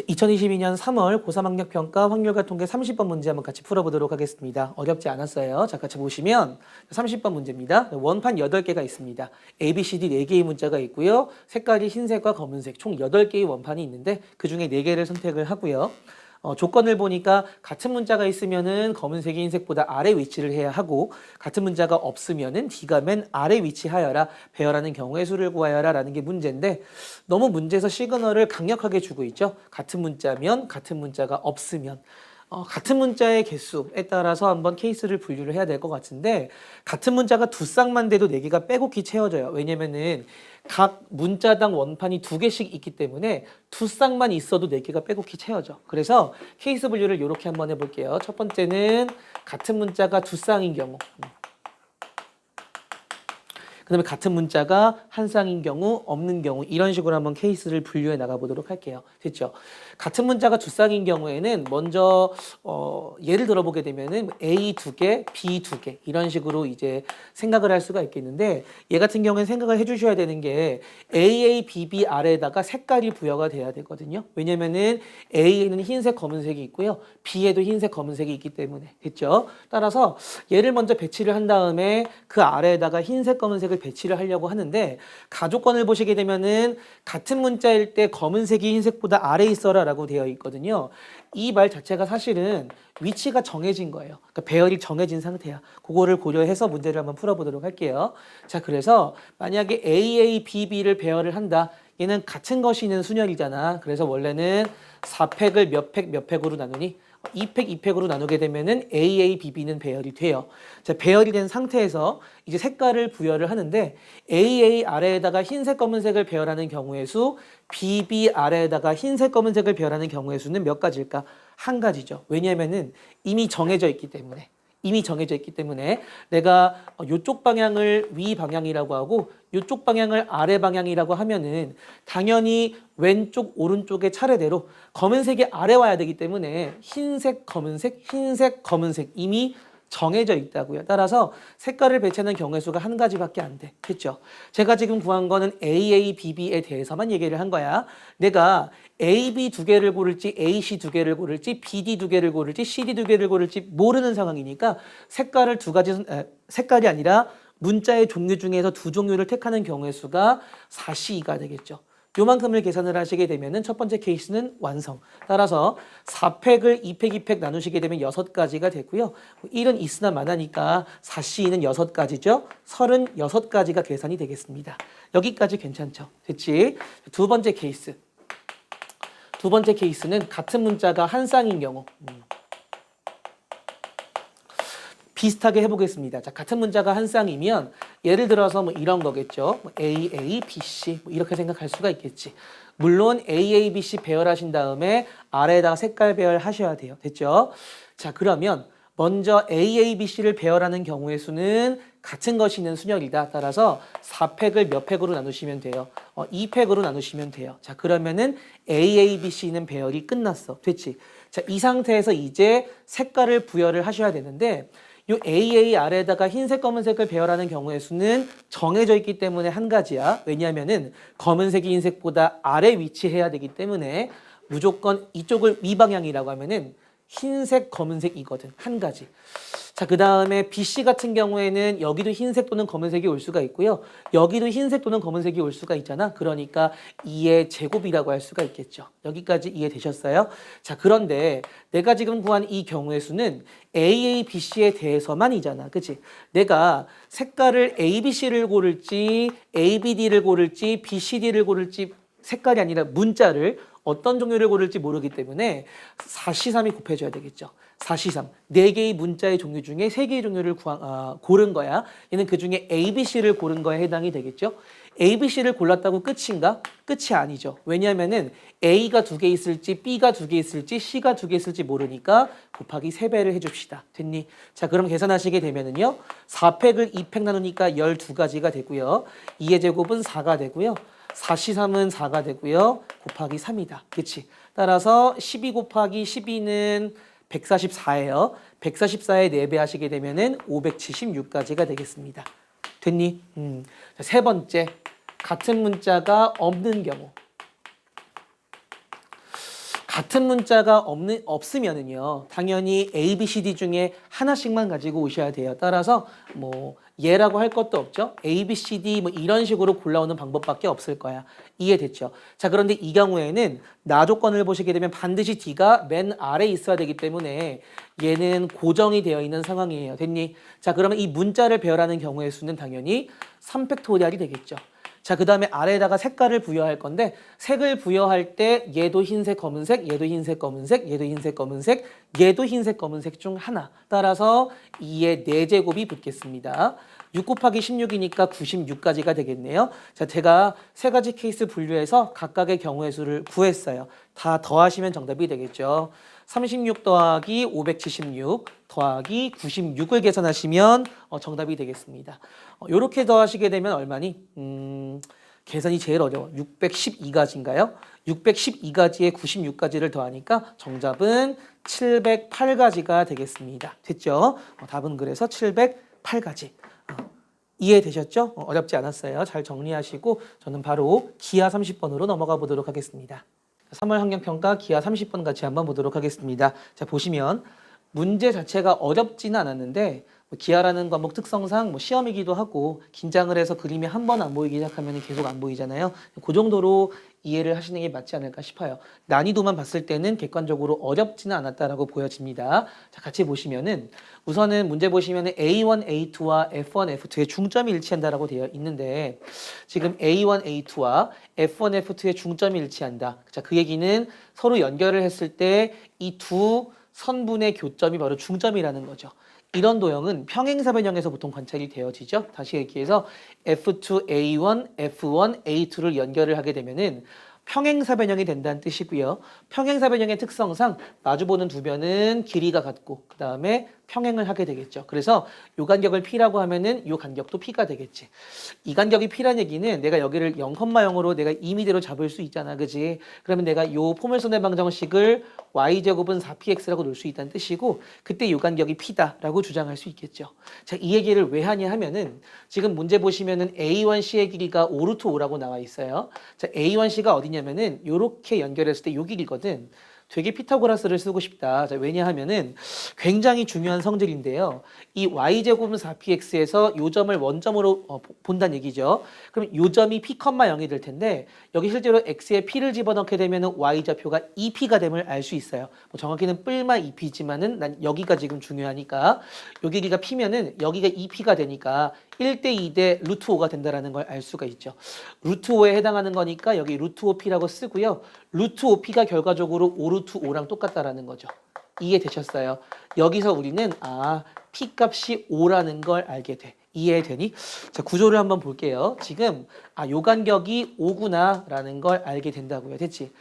2022년 3월 고3 학력평가 확률과 통계 30번 문제 한번 같이 풀어보도록 하겠습니다. 어렵지 않았어요. 자, 같이 보시면 30번 문제입니다. 원판 8개가 있습니다. A, B, C, D 4개의 문자가 있고요. 색깔이 흰색과 검은색 총 8개의 원판이 있는데 그중에 4개를 선택을 하고요. 조건을 보니까 같은 문자가 있으면은 검은색이 흰색보다 아래 위치를 해야 하고 같은 문자가 없으면은 D가 맨 아래 위치하여라 배열하는 경우의 수를 구하여라 라는 게 문제인데 너무 문제에서 시그널을 강력하게 주고 있죠. 같은 문자면 같은 문자가 없으면 같은 문자의 개수에 따라서 한번 케이스를 분류를 해야 될 것 같은데 같은 문자가 두 쌍만 돼도 4개가 빼곡히 채워져요. 왜냐면은 각 문자당 원판이 2개씩 있기 때문에 두 쌍만 있어도 4개가 빼곡히 채워져. 그래서 케이스 분류를 이렇게 한번 해볼게요. 첫 번째는 같은 문자가 두 쌍인 경우. 그 다음에 같은 문자가 한 쌍인 경우, 없는 경우 이런 식으로 한번 케이스를 분류해 나가보도록 할게요. 됐죠? 같은 문자가 두 쌍인 경우에는 먼저 예를 들어보게 되면은 A 2개, B 2개 이런 식으로 이제 생각을 할 수가 있겠는데 얘 같은 경우에는 생각을 해주셔야 되는 게 AA, BB 아래에다가 색깔이 부여가 돼야 되거든요. 왜냐면은 A에는 흰색, 검은색이 있고요. B에도 흰색, 검은색이 있기 때문에 됐죠? 따라서 얘를 먼저 배치를 한 다음에 그 아래에다가 흰색, 검은색을 배치를 하려고 하는데 가조건을 보시게 되면은 같은 문자일 때 검은색이 흰색보다 아래에 있어라 라고 되어 있거든요. 이 말 자체가 사실은 위치가 정해진 거예요. 그러니까 배열이 정해진 상태야. 그거를 고려해서 문제를 한번 풀어보도록 할게요. 자, 그래서 만약에 AA, BB를 배열을 한다. 얘는 같은 것이 있는 순열이잖아. 그래서 원래는 4팩을 몇 팩, 몇 팩으로 나누니? 2팩, 2팩으로 나누게 되면은 AA, BB는 배열이 돼요. 자, 배열이 된 상태에서 이제 색깔을 부여를 하는데 AA 아래에다가 흰색, 검은색을 배열하는 경우의 수, BB 아래에다가 흰색, 검은색을 배열하는 경우의 수는 몇 가지일까? 한 가지죠. 왜냐면은 이미 정해져 있기 때문에. 이미 정해져 있기 때문에 내가 이쪽 방향을 위 방향이라고 하고 이쪽 방향을 아래 방향이라고 하면은 당연히 왼쪽 오른쪽의 차례대로 검은색이 아래 와야 되기 때문에 흰색 검은색 흰색 검은색 이미 정해져 있다고요. 따라서 색깔을 배치하는 경우의 수가 한 가지밖에 안 돼. 그렇죠? 제가 지금 구한 거는 AA, BB에 대해서만 얘기를 한 거야. 내가 AB 2개를 고를지 AC 2개를 고를지 BD 2개를 고를지 CD 2개를 고를지 모르는 상황이니까 색깔을 색깔이 아니라 문자의 종류 중에서 두 종류를 택하는 경우의 수가 4C2가 되겠죠. 요만큼을 계산을 하시게 되면은 첫 번째 케이스는 완성. 따라서 4팩을 2팩, 2팩 나누시게 되면 6가지가 되고요. 1은 있으나 마나니까 4C는 6가지죠. 36가지가 계산이 되겠습니다. 여기까지 괜찮죠? 됐지? 두 번째 케이스. 두 번째 케이스는 같은 문자가 한 쌍인 경우. 비슷하게 해보겠습니다. 자, 같은 문자가 한 쌍이면 예를 들어서 뭐 이런 거겠죠. 뭐 A, A, B, C 뭐 이렇게 생각할 수가 있겠지. 물론 A, A, B, C 배열하신 다음에 아래에다가 색깔 배열하셔야 돼요. 됐죠? 자, 그러면 먼저 A, A, B, C를 배열하는 경우의 수는 같은 것이 있는 순열이다. 따라서 4팩을 몇 팩으로 나누시면 돼요? 2팩으로 나누시면 돼요. 자, 그러면은 A, A, B, C는 배열이 끝났어. 됐지? 자, 이 상태에서 이제 색깔을 부여를 하셔야 되는데 이 AA 아래에다가 흰색, 검은색을 배열하는 경우의 수는 정해져 있기 때문에 한 가지야. 왜냐하면은 검은색이 흰색보다 아래 위치해야 되기 때문에 무조건 이쪽을 위 방향이라고 하면은 흰색, 검은색이거든. 한 가지. 자, 그 다음에 BC 같은 경우에는 여기도 흰색 또는 검은색이 올 수가 있고요. 여기도 흰색 또는 검은색이 올 수가 있잖아. 그러니까 2의 제곱이라고 할 수가 있겠죠. 여기까지 이해되셨어요? 자, 그런데 내가 지금 구한 이 경우의 수는 AA, BC에 대해서만이잖아. 그치? 내가 색깔을 ABC를 고를지, ABD를 고를지, BCD를 고를지 색깔이 아니라 문자를 어떤 종류를 고를지 모르기 때문에 4C3이 곱해줘야 되겠죠. 4C3. 4개의 문자의 종류 중에 3개의 종류를 고른 거야. 얘는 그중에 ABC를 고른 거에 해당이 되겠죠. ABC를 골랐다고 끝인가? 끝이 아니죠. 왜냐하면은 A가 2개 있을지 B가 2개 있을지 C가 2개 있을지 모르니까 곱하기 3배를 해줍시다. 됐니? 자, 그럼 계산하시게 되면은요. 4팩을 2팩 나누니까 12가지가 되고요. 2의 제곱은 4가 되고요. 4C3은 4가 되고요. 곱하기 3이다. 그치? 따라서 12 곱하기 12는 144예요. 144에 4배 하시게 되면은 576까지가 되겠습니다. 됐니? 자, 세 번째. 같은 문자가 없는 경우. 같은 문자가 없으면은요, 당연히 A, B, C, D 중에 하나씩만 가지고 오셔야 돼요. 따라서 뭐 얘라고 할 것도 없죠. A, B, C, D 뭐 이런 식으로 골라오는 방법밖에 없을 거야. 이해됐죠? 자, 그런데 이 경우에는 나 조건을 보시게 되면 반드시 D가 맨 아래에 있어야 되기 때문에 얘는 고정이 되어 있는 상황이에요. 됐니? 자, 그러면 이 문자를 배열하는 경우의 수는 당연히 3팩토리얼이 되겠죠. 자, 그 다음에 아래에다가 색깔을 부여할 건데 색을 부여할 때 얘도 흰색, 검은색, 얘도 흰색, 검은색, 얘도 흰색, 검은색, 얘도 흰색, 검은색 중 하나. 따라서 2의 4제곱이 붙겠습니다. 6 곱하기 16이니까 96까지가 되겠네요. 자, 제가 세 가지 케이스 분류해서 각각의 경우의 수를 구했어요. 다 더하시면 정답이 되겠죠. 36 더하기 576 더하기 96을 계산하시면 정답이 되겠습니다. 이렇게 더하시게 되면 얼마니? 계산이 제일 어려워. 612가지인가요? 612가지에 96가지를 더하니까 정답은 708가지가 되겠습니다. 됐죠? 답은 그래서 708가지. 이해되셨죠? 어렵지 않았어요. 잘 정리하시고 저는 바로 기하 30번으로 넘어가 보도록 하겠습니다. 3월 환경평가 기하 30번 같이 한번 보도록 하겠습니다. 자, 보시면 문제 자체가 어렵지는 않았는데 기하라는 과목 특성상 시험이기도 하고 긴장을 해서 그림이 한 번 안 보이기 시작하면 계속 안 보이잖아요. 그 정도로 이해를 하시는 게 맞지 않을까 싶어요. 난이도만 봤을 때는 객관적으로 어렵지는 않았다라고 보여집니다. 자, 같이 보시면은 우선은 문제 보시면은 A1, A2와 F1, F2의 중점이 일치한다라고 되어 있는데 지금 A1, A2와 F1, F2의 중점이 일치한다. 자, 그 얘기는 서로 연결을 했을 때 이 두 선분의 교점이 바로 중점이라는 거죠. 이런 도형은 평행사변형에서 보통 관찰이 되어지죠. 다시 얘기해서 F2, A1, F1, A2를 연결을 하게 되면은 평행사변형이 된다는 뜻이고요. 평행사변형의 특성상 마주보는 두 변은 길이가 같고 그 다음에 평행을 하게 되겠죠. 그래서 요 간격을 P라고 하면은 요 간격도 P가 되겠지. 이 간격이 P란 얘기는 내가 여기를 0,0으로 내가 2미대로 잡을 수 있잖아. 그지? 그러면 내가 요 포물선의 방정식을 y제곱은 4px라고 놓을 수 있다는 뜻이고 그때 요 간격이 P다라고 주장할 수 있겠죠. 자, 이 얘기를 왜 하냐 하면은 지금 문제 보시면은 A1C의 길이가 5루트 5라고 나와 있어요. 자, A1C가 어디냐면은 요렇게 연결했을 때 요 길이거든. 되게 피타고라스를 쓰고 싶다. 자, 왜냐하면은 굉장히 중요한 성질인데요. 이 y제곱은 4px에서 요 점을 원점으로 본다는 얘기죠. 그럼 요 점이 p, 0이 될 텐데 여기 실제로 x에 p를 집어넣게 되면은 y좌표가 2p가 됨을 알 수 있어요. 정확히는 뿔마 2p지만은 난 여기가 지금 중요하니까 요 길이가 p면은 여기가 2p가 되니까 1대 2대 루트 5가 된다라는 걸 알 수가 있죠. 루트 5에 해당하는 거니까 여기 루트 5p라고 쓰고요. 루트 5p가 결과적으로 5루트 5랑 똑같다라는 거죠. 이해되셨어요? 여기서 우리는 p 값이 5라는 걸 알게 돼. 이해되니? 자, 구조를 한번 볼게요. 지금 요 간격이 5구나 라는 걸 알게 된다고요. 됐지?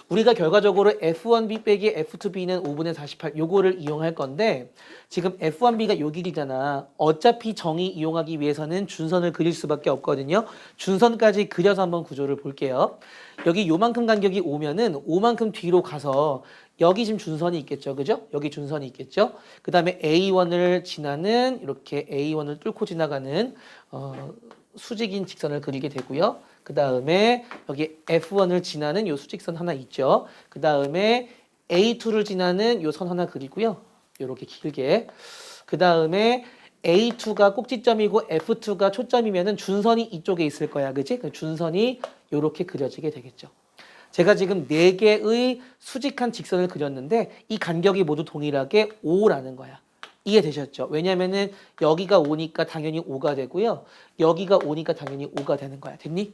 우리가 결과적으로 F1B 빼기 F2B는 5분의 48 요거를 이용할 건데 지금 F1B가 요 길이잖아. 어차피 정의 이용하기 위해서는 준선을 그릴 수밖에 없거든요. 준선까지 그려서 한번 구조를 볼게요. 여기 요만큼 간격이 5면은 5만큼 뒤로 가서 여기 지금 준선이 있겠죠. 그죠? 여기 준선이 있겠죠. 그 다음에 A1을 지나는 이렇게 A1을 뚫고 지나가는 수직인 직선을 그리게 되고요. 그 다음에 여기 F1을 지나는 요 수직선 하나 있죠. 그 다음에 A2를 지나는 요 선 하나 그리고요. 요렇게 길게. 그 다음에 A2가 꼭지점이고 F2가 초점이면은 준선이 이쪽에 있을 거야. 그지? 준선이 요렇게 그려지게 되겠죠. 제가 지금 4개의 수직한 직선을 그렸는데 이 간격이 모두 동일하게 5라는 거야. 이해되셨죠? 왜냐면은 여기가 5니까 당연히 5가 되고요. 여기가 5니까 당연히 5가 되는 거야. 됐니?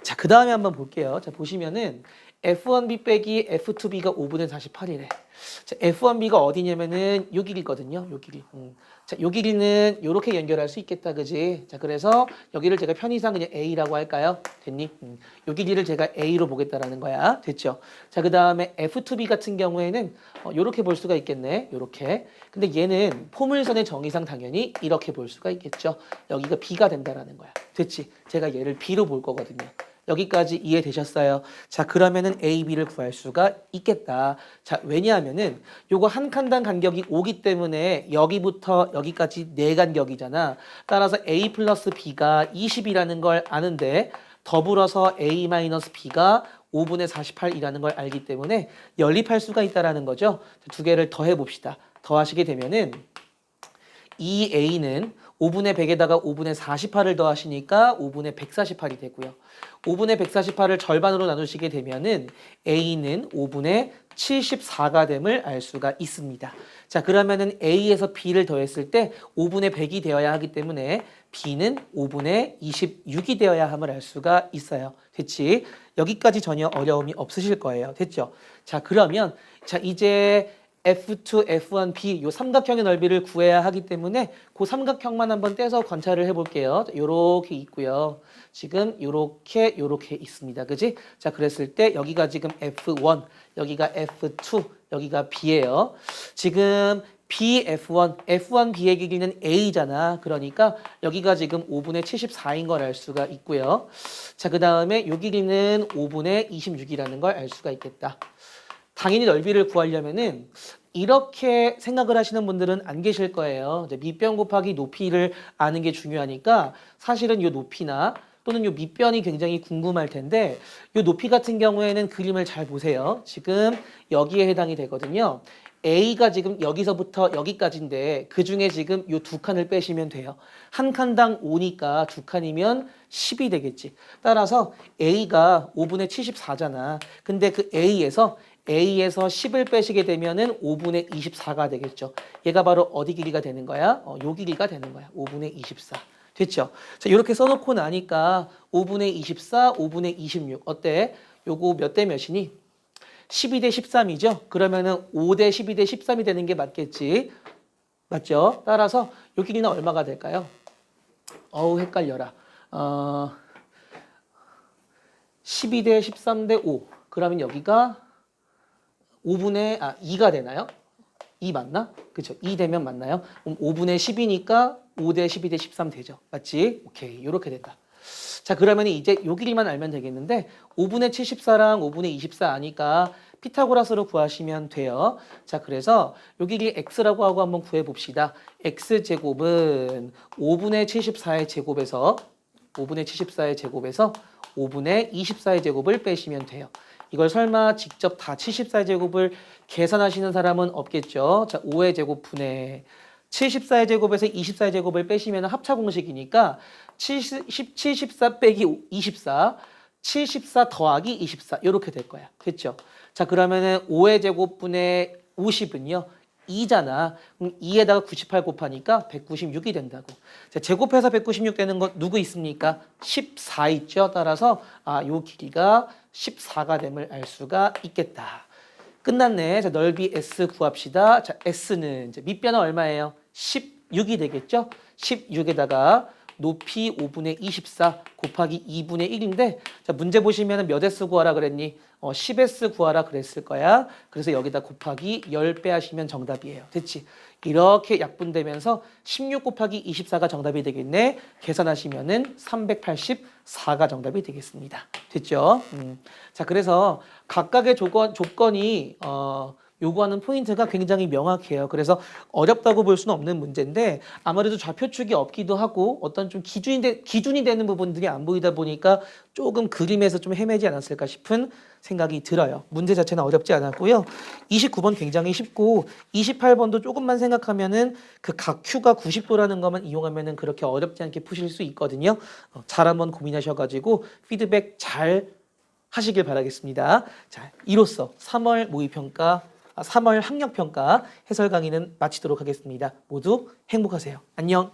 자, 그 다음에 한번 볼게요. 자, 보시면은 F1B 빼기 F2B가 5분의 48이래. 자, F1B가 어디냐면은 요 길이거든요. 요 길이. 자, 요 길이는 요렇게 연결할 수 있겠다. 그지? 자, 그래서 여기를 제가 편의상 그냥 A라고 할까요? 됐니? 요 길이를 제가 A로 보겠다라는 거야. 됐죠? 자, 그 다음에 F2B 같은 경우에는 요렇게 볼 수가 있겠네. 요렇게. 근데 얘는 포물선의 정의상 당연히 이렇게 볼 수가 있겠죠. 여기가 B가 된다라는 거야. 됐지? 제가 얘를 B로 볼 거거든요. 여기까지 이해되셨어요? 자, 그러면은 A, B를 구할 수가 있겠다. 자, 왜냐하면은 요거 한 칸당 간격이 5기 때문에 여기부터 여기까지 4간격이잖아. 따라서 A 플러스 B가 20이라는 걸 아는데 더불어서 A 마이너스 B가 5분의 48이라는 걸 알기 때문에 연립할 수가 있다라는 거죠. 두 개를 더해 봅시다. 더하시게 되면은 2a는 5분의 100에다가 5분의 48을 더하시니까 5분의 148이 되고요. 5분의 148을 절반으로 나누시게 되면은 a는 5분의 74가 됨을 알 수가 있습니다. 자, 그러면은 a에서 b를 더했을 때 5분의 100이 되어야 하기 때문에 b는 5분의 26이 되어야 함을 알 수가 있어요. 됐지? 여기까지 전혀 어려움이 없으실 거예요. 됐죠? 자, 그러면 자, 이제 F2, F1, B 요 삼각형의 넓이를 구해야 하기 때문에 그 삼각형만 한번 떼서 관찰을 해볼게요. 요렇게 있고요. 지금 요렇게 있습니다. 그지? 자, 그랬을 때 여기가 지금 F1, 여기가 F2, 여기가 B예요. 지금 B, F1, F1, B의 길이는 A잖아. 그러니까 여기가 지금 5분의 74인 걸 알 수가 있고요. 자, 그 다음에 요 길이는 5분의 26이라는 걸 알 수가 있겠다. 당연히 넓이를 구하려면은 이렇게 생각을 하시는 분들은 안 계실 거예요. 밑변 곱하기 높이를 아는 게 중요하니까 사실은 이 높이나 또는 이 밑변이 굉장히 궁금할 텐데 이 높이 같은 경우에는 그림을 잘 보세요. 지금 여기에 해당이 되거든요. A가 지금 여기서부터 여기까지인데 그 중에 지금 이 두 칸을 빼시면 돼요. 한 칸당 5니까 두 칸이면 10이 되겠지. 따라서 A가 5분의 74잖아. 근데 그 A에서 10을 빼시게 되면은 5분의 24가 되겠죠. 얘가 바로 어디 길이가 되는 거야? 요 길이가 되는 거야. 5분의 24. 됐죠? 자, 이렇게 써놓고 나니까 5분의 24, 5분의 26. 어때? 요거 몇 대 몇이니? 12 대 13이죠? 그러면은 5 대 12 대 13이 되는 게 맞겠지? 맞죠? 따라서 요 길이는 얼마가 될까요? 어우, 헷갈려라. 12 대 13 대 5. 그러면 여기가 2가 되나요? 2 맞나? 그쵸? 2 되면 맞나요? 그럼 5분의 10이니까 5 대 12 대 13 되죠. 맞지? 오케이. 요렇게 된다. 자, 그러면 이제 요 길이만 알면 되겠는데 5분의 74랑 5분의 24 아니까 피타고라스로 구하시면 돼요. 자, 그래서 요 길이 x라고 하고 한번 구해봅시다. x제곱은 5분의 74의 제곱에서 5분의 74의 제곱에서 5분의 24의 제곱을 빼시면 돼요. 이걸 설마 직접 다 74의 제곱을 계산하시는 사람은 없겠죠. 자, 5의 제곱분의 74의 제곱에서 24의 제곱을 빼시면 합차 공식이니까 74 빼기 24, 74 더하기 24 이렇게 될 거야. 됐죠? 자, 그러면은 5의 제곱분의 50은요. 2잖아. 그럼 2에다가 98 곱하니까 196이 된다고. 자, 제곱해서 196 되는 거 누구 있습니까? 14 있죠. 따라서 요 길이가 14가 됨을 알 수가 있겠다. 끝났네. 자, 넓이 S 구합시다. 자, S는 이제 밑변은 얼마예요? 16이 되겠죠? 16에다가 높이 5분의 24 곱하기 2분의 1인데 자, 문제 보시면 몇 S 구하라 그랬니? 10S 구하라 그랬을 거야. 그래서 여기다 곱하기 10배 하시면 정답이에요. 됐지? 이렇게 약분되면서 16 곱하기 24가 정답이 되겠네. 계산하시면은 384가 정답이 되겠습니다. 됐죠? 자, 그래서 각각의 조건이 요구하는 포인트가 굉장히 명확해요. 그래서 어렵다고 볼 수는 없는 문제인데 아무래도 좌표축이 없기도 하고 어떤 좀 기준이 되는 부분들이 안 보이다 보니까 조금 그림에서 좀 헤매지 않았을까 싶은 생각이 들어요. 문제 자체는 어렵지 않았고요. 29번 굉장히 쉽고 28번도 조금만 생각하면은 그 각Q가 90도라는 것만 이용하면은 그렇게 어렵지 않게 푸실 수 있거든요. 잘 한번 고민하셔가지고 피드백 잘 하시길 바라겠습니다. 자, 이로써 3월 학력평가 해설 강의는 마치도록 하겠습니다. 모두 행복하세요. 안녕.